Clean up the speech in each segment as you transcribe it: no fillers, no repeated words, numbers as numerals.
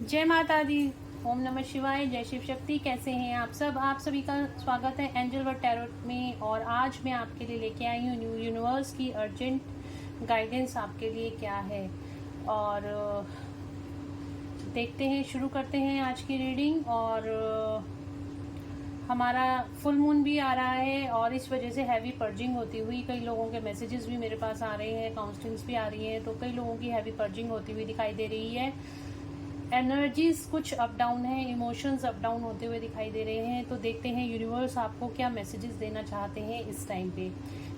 जय माता दी। ओम नमः शिवाय। जय शिव शक्ति। कैसे हैं आप सब? आप सभी का स्वागत है एंजल वर्ड टैरोट में। और आज मैं आपके लिए लेके आई हूँ न्यू यूनिवर्स की अर्जेंट गाइडेंस आपके लिए क्या है। और देखते हैं, शुरू करते हैं आज की रीडिंग। और हमारा फुल मून भी आ रहा है और इस वजह से हैवी पर्जिंग होती हुई कई लोगों के मैसेजेस भी मेरे पास आ रहे हैं, काउंसलिंग्स भी आ रही हैं, तो कई लोगों की हैवी पर्जिंग होती हुई दिखाई दे रही है। एनर्जीज कुछ अप डाउन है, इमोशंस अप डाउन होते हुए दिखाई दे रहे हैं। तो देखते हैं यूनिवर्स आपको क्या मैसेजेस देना चाहते हैं इस टाइम पे।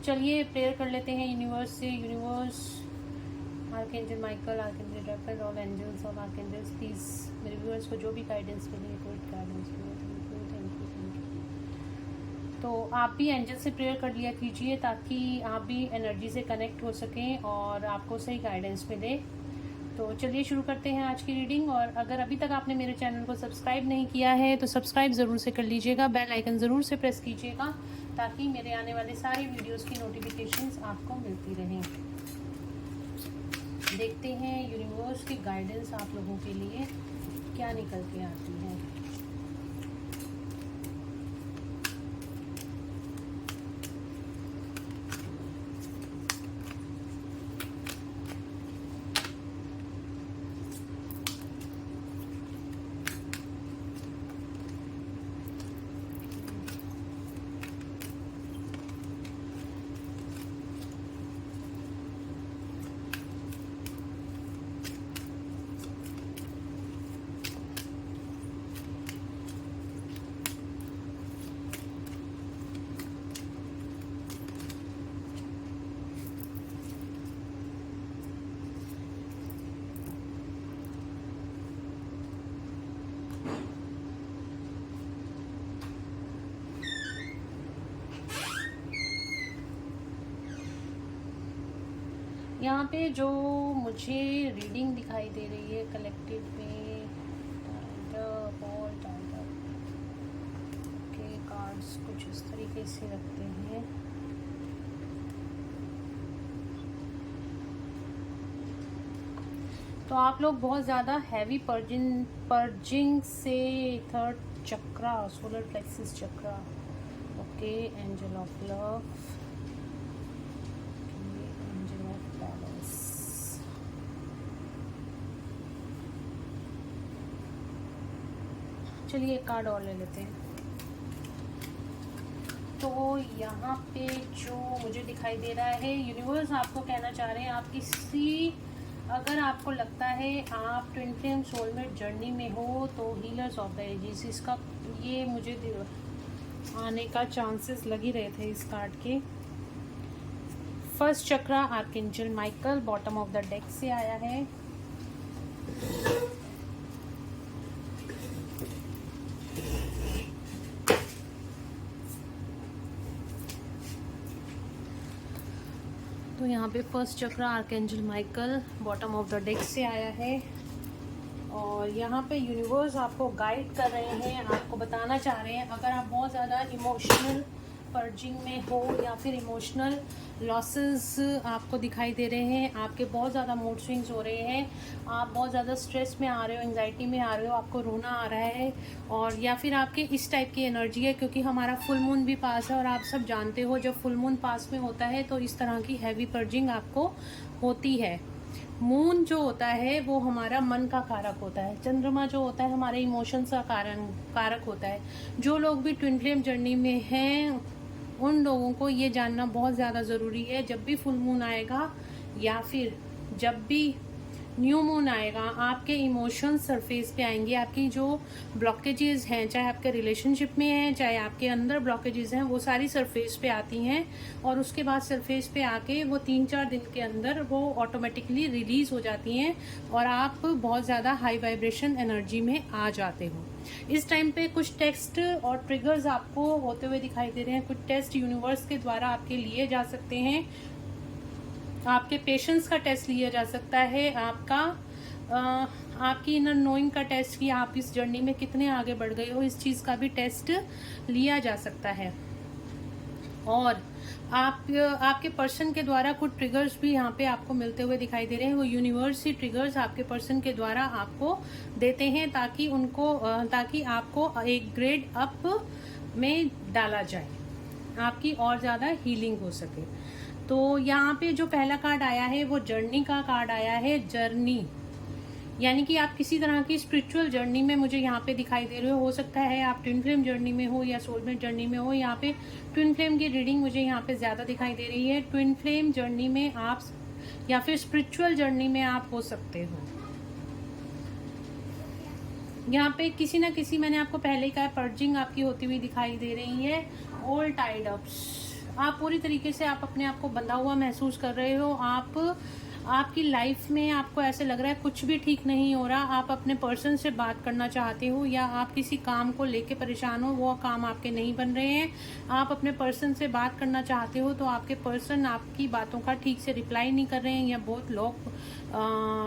चलिए प्रेयर कर लेते हैं यूनिवर्स से। Universe, archangel Michael, archangel Raphael, all angels और आर्कएंजल्स, प्लीज मेरे व्यूअर्स को जो भी गाइडेंस मिले, कोई गाइडेंस मिले, थैंक यू। तो आप भी एंजल से प्रेयर कर लिया कीजिए ताकि आप भी एनर्जी से कनेक्ट हो सकें और आपको सही गाइडेंस मिले। तो चलिए शुरू करते हैं आज की रीडिंग। और अगर अभी तक आपने मेरे चैनल को सब्सक्राइब नहीं किया है तो सब्सक्राइब ज़रूर से कर लीजिएगा, बेल आइकन ज़रूर से प्रेस कीजिएगा ताकि मेरे आने वाले सारी वीडियोस की नोटिफिकेशंस आपको मिलती रहें। देखते हैं यूनिवर्स की गाइडेंस आप लोगों के लिए क्या निकल के आती है। यहाँ पे जो मुझे रीडिंग दिखाई दे रही है कलेक्टिव में, के कार्ड्स कुछ इस तरीके से रखते हैं। तो आप लोग बहुत ज़्यादा हैवी पर्जिंग से third chakra, solar plexus chakra, okay, angel of love, angel of balance. चलिए एक कार्ड और ले लेते हैं। तो यहाँ पे जो मुझे दिखाई दे रहा है, यूनिवर्स आपको कहना चाह रहे हैं, आप किसी, अगर आपको लगता है आप ट्विन फ्लेम सोलमेट जर्नी में हो तो हीलर्स ऑफ द एजेस, इसका ये मुझे आने का चांसेस लग ही रहे थे इस कार्ड के। First chakra archangel Michael bottom of the deck से आया है। तो यहाँ पे first chakra archangel Michael bottom of the deck से आया है। और यहाँ पे यूनिवर्स आपको गाइड कर रहे हैं, आपको बताना चाह रहे हैं, अगर आप बहुत ज़्यादा इमोशनल पर्जिंग में हो या फिर इमोशनल लॉसेस आपको दिखाई दे रहे हैं, आपके बहुत ज़्यादा मूड स्विंग्स हो रहे हैं, आप बहुत ज़्यादा स्ट्रेस में आ रहे हो, एंजाइटी में आ रहे हो, आपको रोना आ रहा है, और या फिर आपके इस टाइप की एनर्जी है, क्योंकि हमारा फुल मून भी पास है और आप सब जानते हो जब फुल मून पास में होता है तो इस तरह की हैवी पर्जिंग आपको होती है। मून जो होता है वो हमारा मन का कारक होता है, चंद्रमा जो होता है हमारे इमोशंस का कारक होता है। जो लोग भी ट्विन फ्लेम जर्नी में हैं उन लोगों को ये जानना बहुत ज़्यादा ज़रूरी है, जब भी फुल मून आएगा या फिर जब भी न्यू मून आएगा, आपके इमोशंस सरफेस पे आएंगे। आपकी जो ब्लॉकेजेस हैं, चाहे आपके रिलेशनशिप में हैं, चाहे आपके अंदर ब्लॉकेजेस हैं, वो सारी सरफेस पे आती हैं और उसके बाद सरफेस पे आके वो 3-4 दिन के अंदर वो ऑटोमेटिकली रिलीज हो जाती हैं और आप बहुत ज़्यादा हाई वाइब्रेशन एनर्जी में आ जाते हो। इस टाइम पे कुछ टेस्ट और ट्रिगर्स आपको होते हुए दिखाई दे रहे हैं। कुछ टेस्ट यूनिवर्स के द्वारा आपके लिए जा सकते हैं, आपके पेशेंस का टेस्ट लिया जा सकता है, आपकी इनर नोइंग का टेस्ट कि आप इस जर्नी में कितने आगे बढ़ गए हो, इस चीज़ का भी टेस्ट लिया जा सकता है। और आपके पर्सन के द्वारा कुछ ट्रिगर्स भी यहाँ पे आपको मिलते हुए दिखाई दे रहे हैं। वो यूनिवर्स ही ट्रिगर्स आपके पर्सन के द्वारा आपको देते हैं ताकि आपको एक ग्रेड अप में डाला जाए, आपकी और ज़्यादा हीलिंग हो सके। तो यहाँ पे जो पहला कार्ड आया है वो जर्नी का कार्ड आया है। जर्नी यानी कि आप किसी तरह की स्पिरिचुअल जर्नी में मुझे यहाँ पे दिखाई दे रहे हो सकता है आप ट्विन फ्लेम जर्नी में हो या सोलमेट जर्नी में हो। यहाँ पे ट्विन फ्लेम की रीडिंग मुझे यहाँ पे ज़्यादा दिखाई दे रही है। ट्विन फ्लेम जर्नी में आप या फिर स्पिरिचुअल जर्नी में आप हो सकते हो। यहाँ पे किसी ना किसी, मैंने आपको पहले ही कहा, पर्जिंग आपकी होती हुई दिखाई दे रही है। ऑल टाइड अप्स, आप पूरी तरीके से आप अपने आप को बंधा हुआ महसूस कर रहे हो। आपकी लाइफ में आपको ऐसे लग रहा है कुछ भी ठीक नहीं हो रहा। आप अपने पर्सन से बात करना चाहते हो या आप किसी काम को लेके परेशान हो, वो काम आपके नहीं बन रहे हैं। आप अपने पर्सन से बात करना चाहते हो तो आपके पर्सन आपकी बातों का ठीक से रिप्लाई नहीं कर रहे हैं, या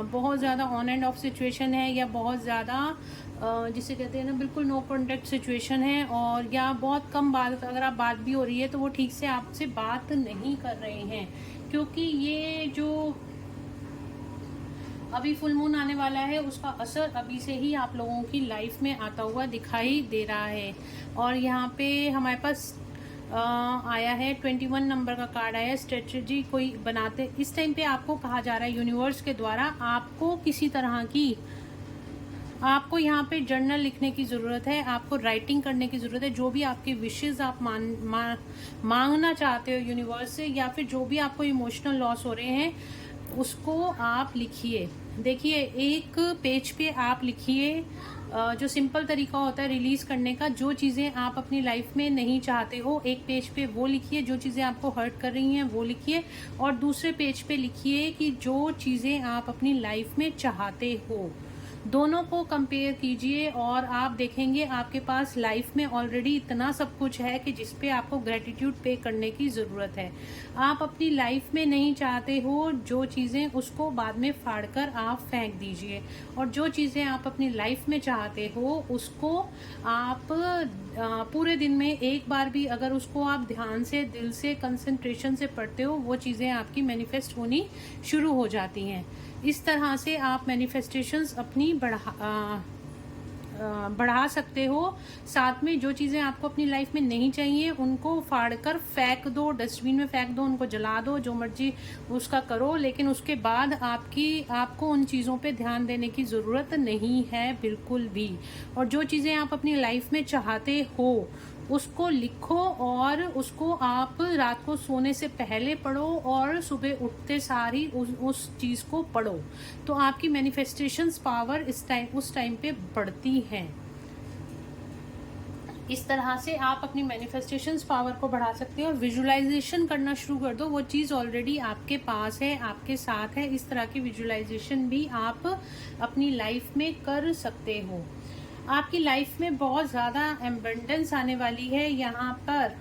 बहुत ज़्यादा ऑन एंड ऑफ सिचुएशन है, या बहुत ज़्यादा जिसे कहते हैं ना बिल्कुल नो कॉन्टेक्ट सिचुएशन है, और या बहुत कम बात, अगर आप बात भी हो रही है तो वो ठीक से आपसे बात नहीं कर रहे हैं। क्योंकि ये जो अभी फुल मून आने वाला है उसका असर अभी से ही आप लोगों की लाइफ में आता हुआ दिखाई दे रहा है। और यहाँ पे हमारे पास आया है 21 नंबर का कार्ड आया है। स्ट्रेटजी कोई बनाते, इस टाइम पे आपको कहा जा रहा है यूनिवर्स के द्वारा, आपको किसी तरह की, आपको यहाँ पे जर्नल लिखने की ज़रूरत है, आपको राइटिंग करने की ज़रूरत है। जो भी आपकी विशेज़ आप मांगना चाहते हो यूनिवर्स से, या फिर जो भी आपको इमोशनल लॉस हो रहे हैं उसको आप लिखिए। देखिए, एक पेज पे आप लिखिए, जो सिंपल तरीका होता है रिलीज करने का। जो चीज़ें आप अपनी लाइफ में नहीं चाहते हो, एक पेज पे वो लिखिए। जो चीज़ें आपको हर्ट कर रही हैं वो लिखिए, और दूसरे पेज पे लिखिए कि जो चीज़ें आप अपनी लाइफ में चाहते हो। दोनों को कंपेयर कीजिए और आप देखेंगे आपके पास लाइफ में ऑलरेडी इतना सब कुछ है कि जिस पे आपको ग्रेटिट्यूड पे करने की ज़रूरत है। आप अपनी लाइफ में नहीं चाहते हो जो चीज़ें, उसको बाद में फाड़कर आप फेंक दीजिए, और जो चीज़ें आप अपनी लाइफ में चाहते हो उसको आप पूरे दिन में एक बार भी अगर उसको आप ध्यान से, दिल से, कंसंट्रेशन से पढ़ते हो, वो चीज़ें आपकी मैनिफेस्ट होनी शुरू हो जाती हैं। इस तरह से आप मैनिफेस्टेशंस अपनी बढ़ा सकते हो। साथ में जो चीज़ें आपको अपनी लाइफ में नहीं चाहिए उनको फाड़कर फेंक दो, डस्टबिन में फेंक दो, उनको जला दो, जो मर्जी उसका करो, लेकिन उसके बाद आपको उन चीज़ों पे ध्यान देने की ज़रूरत नहीं है बिल्कुल भी। और जो चीज़ें आप अपनी लाइफ में चाहते हो उसको लिखो, और उसको आप रात को सोने से पहले पढ़ो और सुबह उठते सारी उस चीज़ को पढ़ो, तो आपकी मैनिफेस्टेशंस पावर उस टाइम पे बढ़ती है। इस तरह से आप अपनी मैनिफेस्टेशंस पावर को बढ़ा सकते हो और विजुअलाइजेशन करना शुरू कर दो। वो चीज़ ऑलरेडी आपके पास है, आपके साथ है। इस तरह की विजुअलाइजेशन भी आप अपनी लाइफ में कर सकते हो। आपकी लाइफ में बहुत ज़्यादा एबंडेंस आने वाली है। यहाँ पर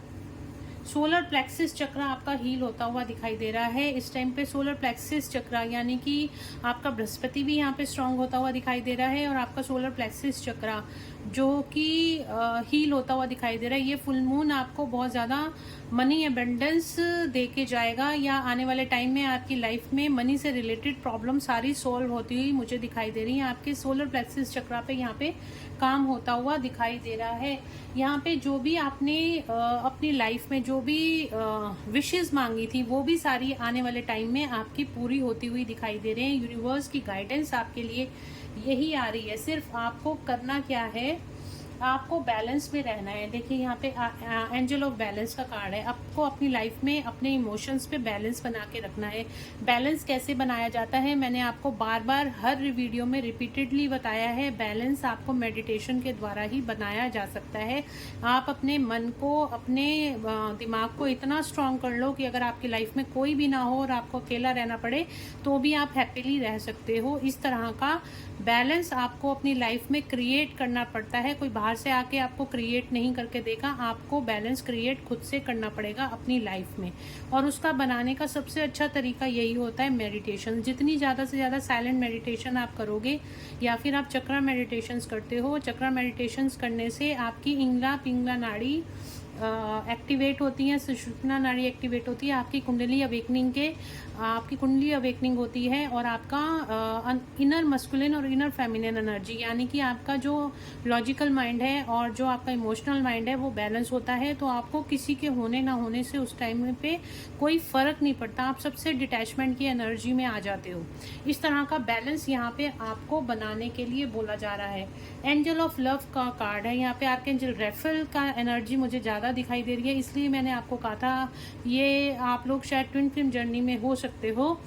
सोलर प्लेक्सिस चक्र आपका हील होता हुआ दिखाई दे रहा है इस टाइम पे। सोलर प्लेक्सिस चक्र यानी कि आपका बृहस्पति भी यहाँ पे स्ट्रांग होता हुआ दिखाई दे रहा है, और आपका सोलर प्लेक्सिस चक्र जो कि हील होता हुआ दिखाई दे रहा है। ये फुल मून आपको बहुत ज़्यादा मनी एबंडेंस दे के जाएगा, या आने वाले टाइम में आपकी लाइफ में मनी से रिलेटेड प्रॉब्लम सारी सॉल्व होती हुई मुझे दिखाई दे रही है। आपके सोलर प्लेक्सिस चक्र पे यहाँ पे काम होता हुआ दिखाई दे रहा है। यहाँ पे जो भी आपने अपनी लाइफ में जो भी विशेस मांगी थी वो भी सारी आने वाले टाइम में आपकी पूरी होती हुई दिखाई दे रहे हैं। यूनिवर्स की गाइडेंस आपके लिए यही आ रही है। सिर्फ आपको करना क्या है, आपको बैलेंस में रहना है। देखिए यहाँ पे एंजल ऑफ बैलेंस का कार्ड है। आपको अपनी लाइफ में अपने इमोशंस पे बैलेंस बना के रखना है। बैलेंस कैसे बनाया जाता है मैंने आपको बार बार हर वीडियो में रिपीटेडली बताया है। बैलेंस आपको मेडिटेशन के द्वारा ही बनाया जा सकता है। आप अपने मन को, अपने दिमाग को इतना स्ट्रांग कर लो कि अगर आपकी लाइफ में कोई भी ना हो और आपको अकेला रहना पड़े तो भी आप हैप्पीली रह सकते हो। इस तरह का बैलेंस आपको अपनी लाइफ में क्रिएट करना पड़ता है। कोई बाहर से आके आपको क्रिएट नहीं करके देगा, आपको बैलेंस क्रिएट खुद से करना पड़ेगा अपनी लाइफ में। और उसका बनाने का सबसे अच्छा तरीका यही होता है मेडिटेशन। जितनी ज़्यादा से ज़्यादा साइलेंट मेडिटेशन आप करोगे, या फिर आप चक्रा मेडिटेशंस करते हो, चक्रा मेडिटेशंस करने से आपकी इंगला पिंगला नाड़ी एक्टिवेट होती हैं, सुषुम्ना नाड़ी एक्टिवेट होती है, आपकी कुंडली अवेकनिंग होती है, और आपका इनर मस्कुलिन और इनर फेमिनिन एनर्जी, यानी कि आपका जो लॉजिकल माइंड है और जो आपका इमोशनल माइंड है वो बैलेंस होता है। तो आपको किसी के होने ना होने से उस टाइम पे कोई फ़र्क नहीं पड़ता, आप सबसे डिटैचमेंट की एनर्जी में आ जाते हो। इस तरह का बैलेंस यहाँ पे आपको बनाने के लिए बोला जा रहा है। एंजल ऑफ लव का कार्ड है, यहाँ पे आर्कएंजल रैफेल का एनर्जी मुझे ज़्यादा दिखाई दे रही है, इसलिए मैंने आपको कहा था ये आप लोग शायद ट्विन फ्लेम जर्नी में हो सकते हो।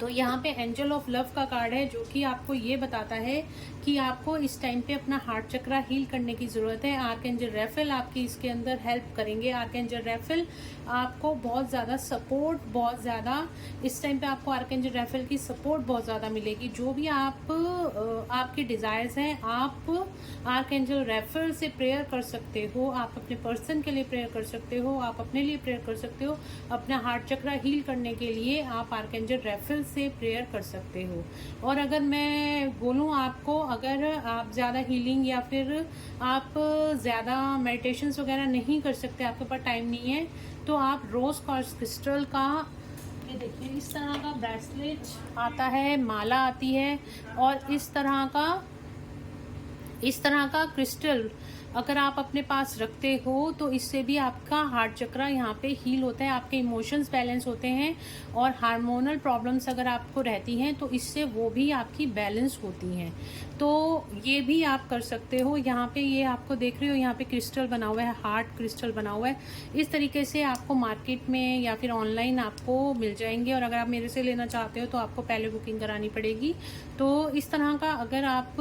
तो यहाँ पे एंजल ऑफ लव का कार्ड है जो कि आपको ये बताता है कि आपको इस टाइम पे अपना हार्ट चक्रा हील करने की ज़रूरत है। आर्कएंजल रैफेल आपकी इसके अंदर हेल्प करेंगे। आर्कएंजल रैफेल आपको बहुत ज़्यादा सपोर्ट, बहुत ज़्यादा इस टाइम पे आपको आर्कएंजल रैफेल की सपोर्ट बहुत ज़्यादा मिलेगी। जो भी आपके डिज़ायर्स हैं, आप आर्कएंजल रैफेल से प्रेयर कर सकते हो। आप अपने पर्सन के लिए प्रेयर कर सकते हो, आप अपने लिए प्रेयर कर सकते हो। अपना हार्ट चक्रा हील करने के लिए आप आर्कएंजल रैफेल से प्रेयर कर सकते हो। और अगर मैं बोलूँ आपको, अगर आप ज़्यादा हीलिंग या फिर आप ज़्यादा मेडिटेशंस वगैरह नहीं कर सकते, आपके पास टाइम नहीं है, तो आप रोज़ क्वार्ट्ज क्रिस्टल का, ये देखिए इस तरह का ब्रेसलेट आता है, माला आती है, और इस तरह का क्रिस्टल अगर आप अपने पास रखते हो तो इससे भी आपका हार्ट चक्रा यहाँ पे हील होता है, आपके इमोशंस बैलेंस होते हैं, और हार्मोनल प्रॉब्लम्स अगर आपको रहती हैं तो इससे वो भी आपकी बैलेंस होती हैं। तो ये भी आप कर सकते हो। यहाँ पे ये आपको देख रहे हो, यहाँ पे क्रिस्टल बना हुआ है, हार्ट क्रिस्टल बना हुआ है। इस तरीके से आपको मार्केट में या फिर ऑनलाइन आपको मिल जाएंगे, और अगर आप मेरे से लेना चाहते हो तो आपको पहले बुकिंग करानी पड़ेगी। तो इस तरह का अगर आप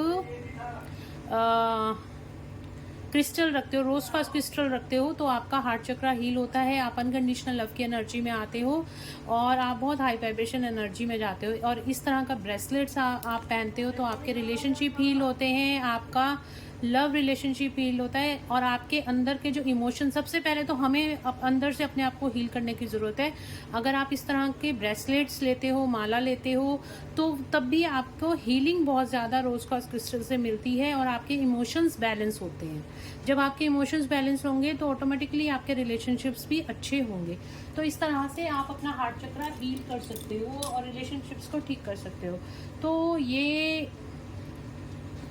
क्रिस्टल रखते हो, रोज क्वार्ट्ज क्रिस्टल रखते हो, तो आपका हार्ट चक्रा हील होता है, आप अनकंडीशनल लव की एनर्जी में आते हो, और आप बहुत हाई वाइब्रेशन एनर्जी में जाते हो। और इस तरह का ब्रेसलेट्स आप पहनते हो तो आपके रिलेशनशिप हील होते हैं, आपका लव रिलेशनशिप हील होता है, और आपके अंदर के जो इमोशन, सबसे पहले तो हमें अंदर से अपने आप को हील करने की ज़रूरत है। अगर आप इस तरह के ब्रेसलेट्स लेते हो, माला लेते हो, तो तब भी आपको हीलिंग बहुत ज़्यादा रोज क्वार्ट्ज क्रिस्टल से मिलती है, और आपके इमोशंस बैलेंस होते हैं। जब आपके इमोशंस बैलेंस होंगे तो ऑटोमेटिकली आपके रिलेशनशिप्स भी अच्छे होंगे। तो इस तरह से आप अपना हार्ट चक्रा हील कर सकते हो और रिलेशनशिप्स को ठीक कर सकते हो। तो ये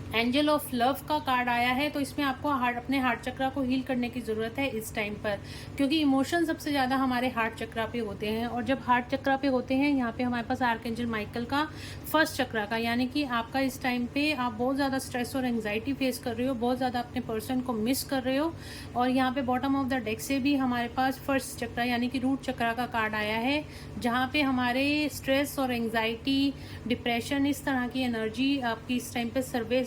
एंजल ऑफ लव का कार्ड आया है, तो इसमें आपको अपने हार्ट चक्रा को हील करने की ज़रूरत है इस टाइम पर, क्योंकि इमोशन सबसे ज़्यादा हमारे हार्ट चक्रा पे होते हैं। और जब हार्ट चक्रा पे होते हैं, यहाँ पे हमारे पास आर्कएंजल माइकल का फर्स्ट चक्रा का, यानी कि आपका इस टाइम पे आप बहुत ज़्यादा स्ट्रेस और एंग्जाइटी फेस कर रहे हो, बहुत ज़्यादा अपने पर्सन को मिस कर रहे हो। और यहाँ पे बॉटम ऑफ द डेक से भी हमारे पास फर्स्ट चक्रा यानी कि रूट चक्रा का कार्ड आया है, जहाँ पे हमारे स्ट्रेस और एंग्जाइटी, डिप्रेशन, इस तरह की एनर्जी आपकी इस टाइम पे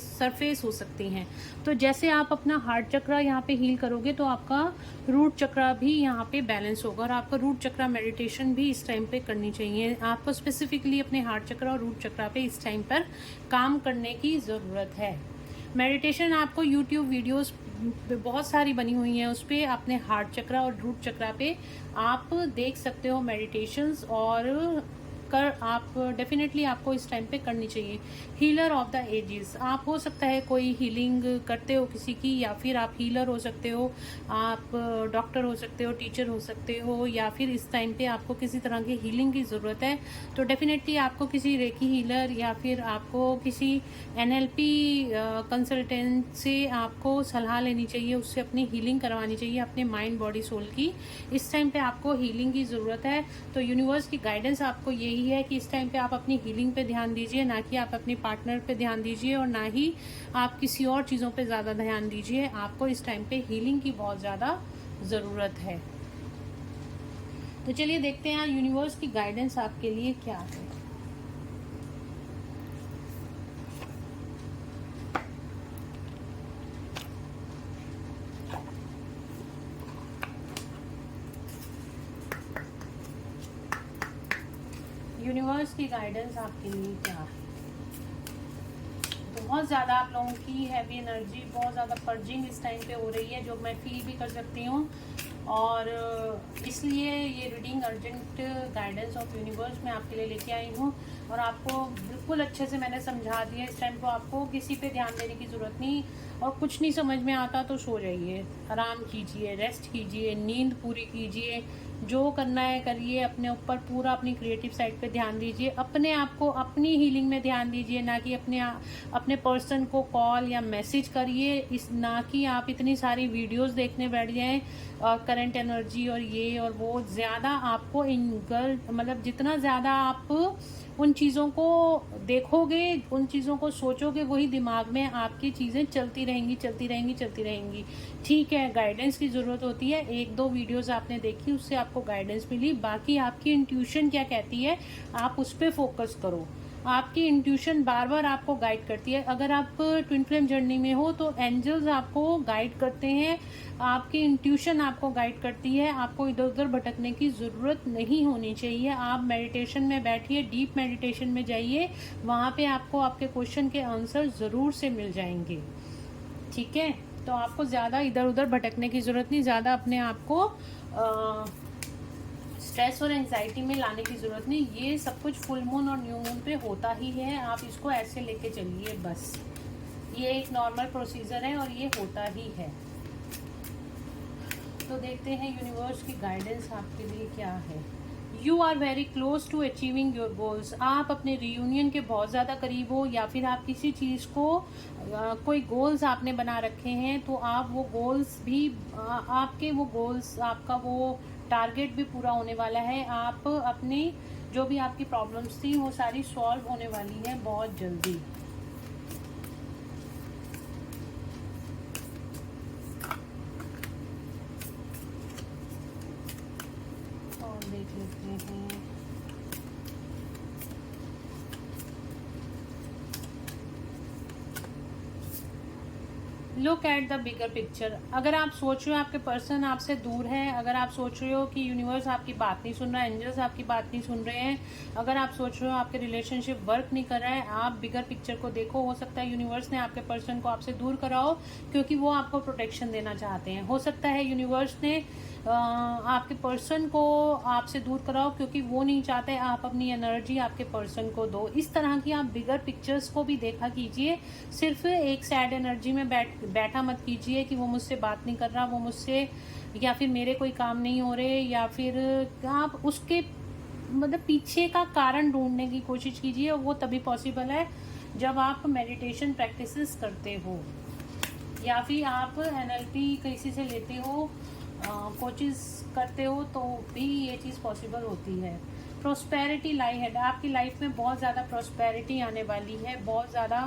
सरफेस हो सकती हैं। तो जैसे आप अपना हार्ट चक्रा यहाँ पे हील करोगे तो आपका रूट चक्रा भी यहाँ पे बैलेंस होगा, और आपका रूट चक्रा मेडिटेशन भी इस टाइम पे करनी चाहिए। आपको स्पेसिफिकली अपने हार्ट चक्रा और रूट चक्रा पे इस टाइम पर काम करने की ज़रूरत है। मेडिटेशन आपको यूट्यूब वीडियोस बहुत सारी बनी हुई हैं, उस पर अपने हार्ट चक्रा और रूट चक्रा पे आप देख सकते हो मेडिटेशंस, और आप डेफिनेटली आपको इस टाइम पे करनी चाहिए। हीलर ऑफ द एजेस, आप हो सकता है कोई हीलिंग करते हो किसी की, या फिर आप हीलर हो सकते हो, आप डॉक्टर हो सकते हो, टीचर हो सकते हो, या फिर इस टाइम पे आपको किसी तरह की हीलिंग की ज़रूरत है तो डेफिनेटली आपको किसी रेकी हीलर या फिर आपको किसी NLP कंसल्टेंट से आपको सलाह लेनी चाहिए, उससे अपनी हीलिंग करवानी चाहिए अपने माइंड, बॉडी, सोल की। इस टाइम पे आपको हीलिंग की ज़रूरत है। तो यूनिवर्स की गाइडेंस आपको यही है कि इस टाइम पे आप अपनी हीलिंग पे ध्यान दीजिए, ना कि आप अपने पार्टनर पे ध्यान दीजिए, और ना ही आप किसी और चीज़ों पे ज़्यादा ध्यान दीजिए। आपको इस टाइम पे हीलिंग की बहुत ज़्यादा ज़रूरत है। तो चलिए देखते हैं यूनिवर्स की गाइडेंस आपके लिए क्या है। यूनिवर्स की गाइडेंस आपके लिए क्या है। बहुत ज़्यादा आप लोगों की हैवी एनर्जी, बहुत ज़्यादा पर्जिंग इस टाइम पे हो रही है, जो मैं फील भी कर सकती हूँ, और इसलिए ये reading urgent guidance of universe मैं आपके लिए लेके आई हूँ। और आपको बिल्कुल अच्छे से मैंने समझा दिया। इस टाइम को आपको किसी पे ध्यान देने की ज़रूरत नहीं, और कुछ नहीं समझ में आता तो सो जाइए, आराम कीजिए, रेस्ट कीजिए, नींद पूरी कीजिए, जो करना है करिए, अपने ऊपर पूरा अपनी क्रिएटिव साइड पे ध्यान दीजिए, अपने आप को अपनी हीलिंग में ध्यान दीजिए, ना कि अपने पर्सन को कॉल या मैसेज करिए, इस ना कि आप इतनी सारी वीडियोस देखने बैठ जाएं और करंट एनर्जी और ये और वो। ज़्यादा आपको मतलब जितना ज़्यादा आप उन चीज़ों को देखोगे, उन चीज़ों को सोचोगे, वही दिमाग में आपकी चीज़ें चलती रहेंगी, चलती रहेंगी, चलती रहेंगी। ठीक है, गाइडेंस की ज़रूरत होती है, 1-2 वीडियोस आपने देखी, उससे आपको गाइडेंस मिली, बाकी आपकी इंट्यूशन क्या कहती है आप उस पर फोकस करो। आपकी इंट्यूशन बार बार आपको गाइड करती है। अगर आप ट्विन फ्लेम जर्नी में हो तो एंजल्स आपको गाइड करते हैं, आपकी इंट्यूशन आपको गाइड करती है, आपको इधर उधर भटकने की ज़रूरत नहीं होनी चाहिए। आप मेडिटेशन में बैठिए, डीप मेडिटेशन में जाइए, वहाँ पे आपको आपके क्वेश्चन के आंसर ज़रूर से मिल जाएंगे। ठीक है, तो आपको ज़्यादा इधर उधर भटकने की ज़रूरत नहीं, ज़्यादा अपने आप को स्ट्रेस और एंजाइटी में लाने की ज़रूरत नहीं। ये सब कुछ फुल मून और न्यू मून पे होता ही है, आप इसको ऐसे लेके चलिए बस। ये एक नॉर्मल प्रोसीजर है और ये होता ही है। तो देखते हैं यूनिवर्स की गाइडेंस आपके लिए क्या है। You are very close to achieving your goals. आप अपने रीयूनियन के बहुत ज़्यादा करीब हो, या फिर आप किसी चीज़ को कोई गोल्स आपने बना रखे हैं, तो आप वो गोल्स भी आपके वो गोल्स, आपका वो टारगेट भी पूरा होने वाला है। आप अपनी जो भी आपकी प्रॉब्लम्स थी वो सारी सॉल्व होने वाली है बहुत जल्दी। और देख लेते हैं, look at the bigger picture. अगर आप सोच रहे हो आपके पर्सन आपसे दूर है, अगर आप सोच रहे हो कि यूनिवर्स आपकी बात नहीं सुन रहा है, एंजल्स आपकी बात नहीं सुन रहे हैं, अगर आप सोच रहे हो आपके रिलेशनशिप वर्क नहीं कर रहा है, आप बिगर पिक्चर को देखो। हो सकता है यूनिवर्स ने आपके पर्सन को आपसे दूर कराओ क्योंकि वो आपको प्रोटेक्शन देना चाहते हैं। हो सकता है यूनिवर्स ने आपके पर्सन को आपसे दूर कराओ क्योंकि वो नहीं चाहते आप अपनी एनर्जी आपके पर्सन को दो। इस तरह की आप बिगर पिक्चर्स को भी देखा कीजिए, सिर्फ एक सैड एनर्जी में बैठा मत कीजिए कि वो मुझसे बात नहीं कर रहा, वो मुझसे, या फिर मेरे कोई काम नहीं हो रहे, या फिर आप उसके मतलब पीछे का कारण ढूंढने की कोशिश कीजिए। और वो तभी पॉसिबल है जब आप मेडिटेशन प्रैक्टिसेस करते हो, या फिर आप एनएलपी किसी से लेते हो, कोचिज करते हो, तो भी ये चीज़ पॉसिबल होती है। प्रोस्पेरिटी लाई है, आपकी लाइफ में बहुत ज़्यादा प्रोस्पेरिटी आने वाली है, बहुत ज़्यादा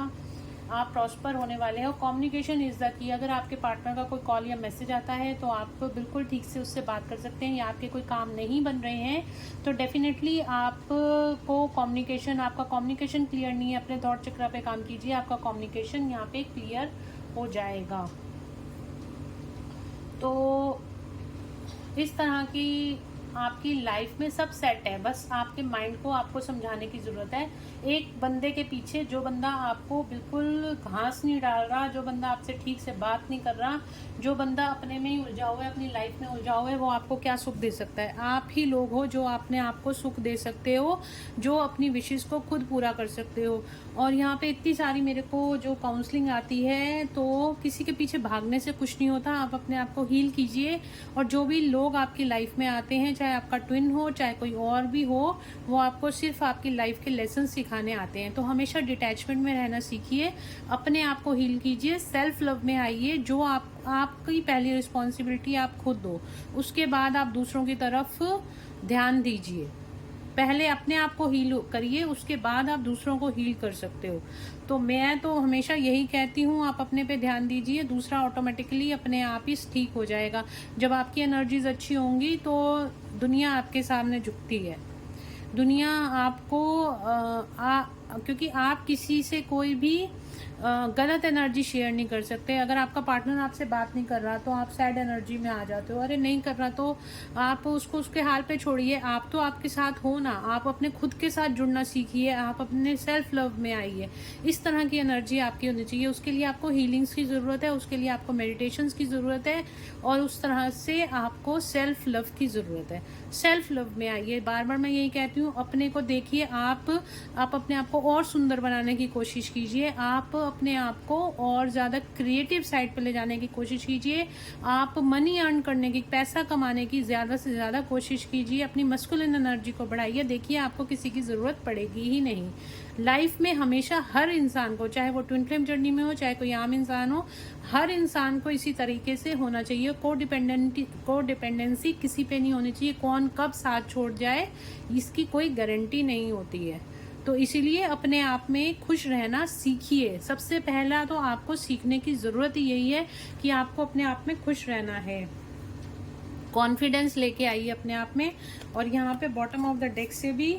आप प्रॉस्पर होने वाले हो। Communication is the key. अगर आपके पार्टनर का कोई कॉल या मैसेज आता है तो आप बिल्कुल ठीक से उससे बात कर सकते हैं, या आपके कोई काम नहीं बन रहे हैं तो डेफिनेटली आपको कम्युनिकेशन, आपका कम्युनिकेशन क्लियर नहीं है, अपने थॉट चक्र पे काम कीजिए, आपका कम्युनिकेशन यहाँ पे क्लियर हो जाएगा। तो इस तरह की आपकी लाइफ में सब सेट है, बस आपके माइंड को आपको समझाने की ज़रूरत है। एक बंदे के पीछे, जो बंदा आपको बिल्कुल घास नहीं डाल रहा, जो बंदा आपसे ठीक से बात नहीं कर रहा, जो बंदा अपने में ही उलझा हुआ है, अपनी लाइफ में उलझा हुआ है, वो आपको क्या सुख दे सकता है? आप ही लोग हो जो अपने आप को सुख दे सकते हो, जो अपनी विशेष को खुद पूरा कर सकते हो। और यहाँ पे इतनी सारी मेरे को जो काउंसलिंग आती है, तो किसी के पीछे भागने से कुछ नहीं होता। आप अपने आप को हील कीजिए, और जो भी लोग आपकी लाइफ में आते हैं, चाहे आपका ट्विन हो, चाहे कोई और भी हो, वो आपको सिर्फ आपकी लाइफ के लेसन सिखाने आते हैं। तो हमेशा डिटैचमेंट में रहना सीखिए, अपने आप को हील कीजिए, सेल्फ लव में आइए। जो आपकी पहली रिस्पॉन्सिबिलिटी आप खुद दो, उसके बाद आप दूसरों की तरफ ध्यान दीजिए। पहले अपने आप को हील करिए, उसके बाद आप दूसरों को हील कर सकते हो। तो मैं तो हमेशा यही कहती हूँ, आप अपने पे ध्यान दीजिए, दूसरा ऑटोमेटिकली अपने आप ही ठीक हो जाएगा। जब आपकी एनर्जीज अच्छी होंगी तो दुनिया आपके सामने झुकती है। दुनिया आपको क्योंकि आप किसी से कोई भी गलत एनर्जी शेयर नहीं कर सकते। अगर आपका पार्टनर आपसे बात नहीं कर रहा तो आप सैड एनर्जी में आ जाते हो, अरे नहीं कर रहा तो आप उसको उसके हाल पे छोड़िए, आप तो आपके साथ हो ना, आप अपने खुद के साथ जुड़ना सीखिए, आप अपने सेल्फ लव में आइए। इस तरह की एनर्जी आपकी होनी चाहिए। उसके लिए आपको हीलिंग्स की ज़रूरत है, उसके लिए आपको मेडिटेशंस की ज़रूरत है, और उस तरह से आपको सेल्फ लव की ज़रूरत है। सेल्फ लव में आइए। बार बार मैं यही कहती हूँ, अपने को देखिए। आप अपने आप को और सुंदर बनाने की कोशिश कीजिए, आप अपने आप को और ज़्यादा क्रिएटिव साइड पर ले जाने की कोशिश कीजिए, आप मनी अर्न करने की, पैसा कमाने की ज़्यादा से ज़्यादा कोशिश कीजिए, अपनी मस्कुलिन एनर्जी को बढ़ाइए। देखिए आपको किसी की ज़रूरत पड़ेगी ही नहीं। लाइफ में हमेशा हर इंसान को, चाहे वो ट्विन फ्लेम जर्नी में हो, चाहे कोई आम इंसान हो, हर इंसान को इसी तरीके से होना चाहिए। कोडिपेंडेंसी किसी पे नहीं होनी चाहिए। कौन कब साथ छोड़ जाए इसकी कोई गारंटी नहीं होती है। तो इसीलिए अपने आप में खुश रहना सीखिए। सबसे पहला तो आपको सीखने की ज़रूरत ही यही है कि आपको अपने आप में खुश रहना है। कॉन्फिडेंस लेके आइए अपने आप में। और यहाँ पे बॉटम ऑफ द डेक से भी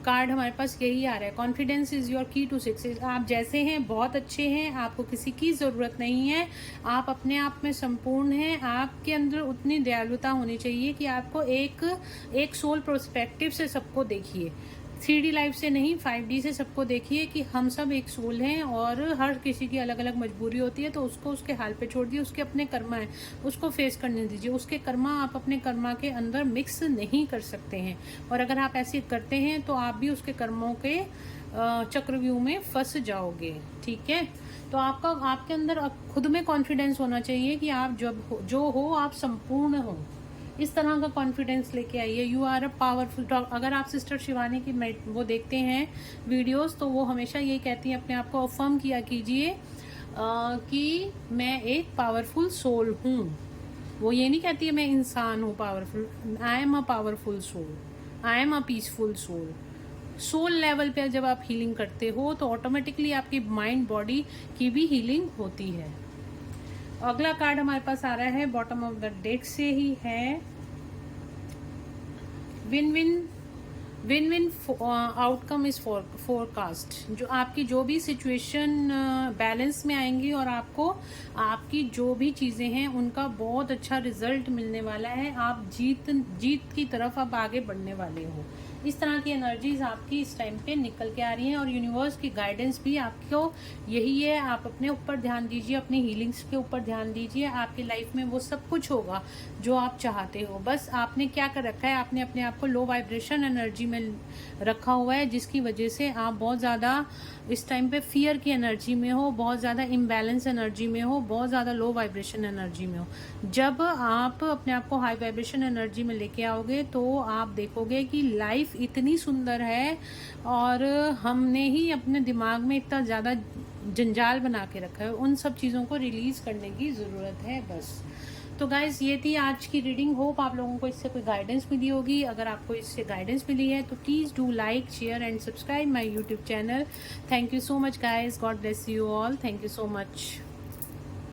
कार्ड हमारे पास यही आ रहा है, कॉन्फिडेंस इज़ योर की टू सक्सेस। आप जैसे हैं बहुत अच्छे हैं, आपको किसी की ज़रूरत नहीं है, आप अपने आप में संपूर्ण हैं। आपके अंदर उतनी दयालुता होनी चाहिए कि आपको एक सोल पर्सपेक्टिव से सबको देखिए। 3D लाइफ से नहीं, 5D से सबको देखिए कि हम सब एक सोल हैं, और हर किसी की अलग अलग मजबूरी होती है, तो उसको उसके हाल पे छोड़ दिए। उसके अपने कर्मा है, उसको फेस करने दीजिए। उसके कर्मा आप अपने कर्मा के अंदर मिक्स नहीं कर सकते हैं, और अगर आप ऐसे करते हैं तो आप भी उसके कर्मों के चक्रव्यूह में फंस जाओगे। ठीक है, तो आपके अंदर खुद में कॉन्फिडेंस होना चाहिए कि आप जो हो आप संपूर्ण हो। इस तरह का कॉन्फिडेंस लेके आइए। You are a powerful. अगर आप सिस्टर शिवानी की वो देखते हैं वीडियोस, तो वो हमेशा यही कहती हैं, अपने आप को अफर्म किया कीजिए कि मैं एक पावरफुल सोल हूँ। वो ये नहीं कहती है मैं इंसान हूँ powerful. I am a powerful soul, I am a peaceful soul. Soul level पे जब आप हीलिंग करते हो तो ऑटोमेटिकली आपकी माइंड बॉडी की भी हीलिंग होती है। अगला कार्ड हमारे पास आ रहा है बॉटम ऑफ द डेक से ही है, win win outcome is forecast. जो आपकी जो भी सिचुएशन बैलेंस में आएंगी और आपको आपकी जो भी चीज़ें हैं उनका बहुत अच्छा रिजल्ट मिलने वाला है। आप जीत की तरफ आप आगे बढ़ने वाले हो। इस तरह की एनर्जीज आपकी इस टाइम पे निकल के आ रही हैं, और यूनिवर्स की गाइडेंस भी आपको यही है। आप अपने ऊपर ध्यान दीजिए, अपनी हीलिंग्स के ऊपर ध्यान दीजिए। आपकी लाइफ में वो सब कुछ होगा जो आप चाहते हो। बस आपने क्या कर रखा है, आपने अपने आप को लो वाइब्रेशन एनर्जी में रखा हुआ है, जिसकी वजह से आप बहुत ज़्यादा इस टाइम पे फियर की एनर्जी में हो, बहुत ज़्यादा इम्बैलेंस एनर्जी में हो, बहुत ज़्यादा लो वाइब्रेशन एनर्जी में हो। जब आप अपने आप को हाई वाइब्रेशन एनर्जी में लेके आओगे तो आप देखोगे कि लाइफ इतनी सुंदर है, और हमने ही अपने दिमाग में इतना ज़्यादा जंजाल बना के रखा है। उन सब चीज़ों को रिलीज़ करने की ज़रूरत है बस। तो गाइज़ ये थी आज की रीडिंग। होप आप लोगों को इससे कोई गाइडेंस मिली होगी। अगर आपको इससे गाइडेंस मिली है तो please do like, share and subscribe my YouTube channel. Thank you so much guys, God bless you all, thank you so much.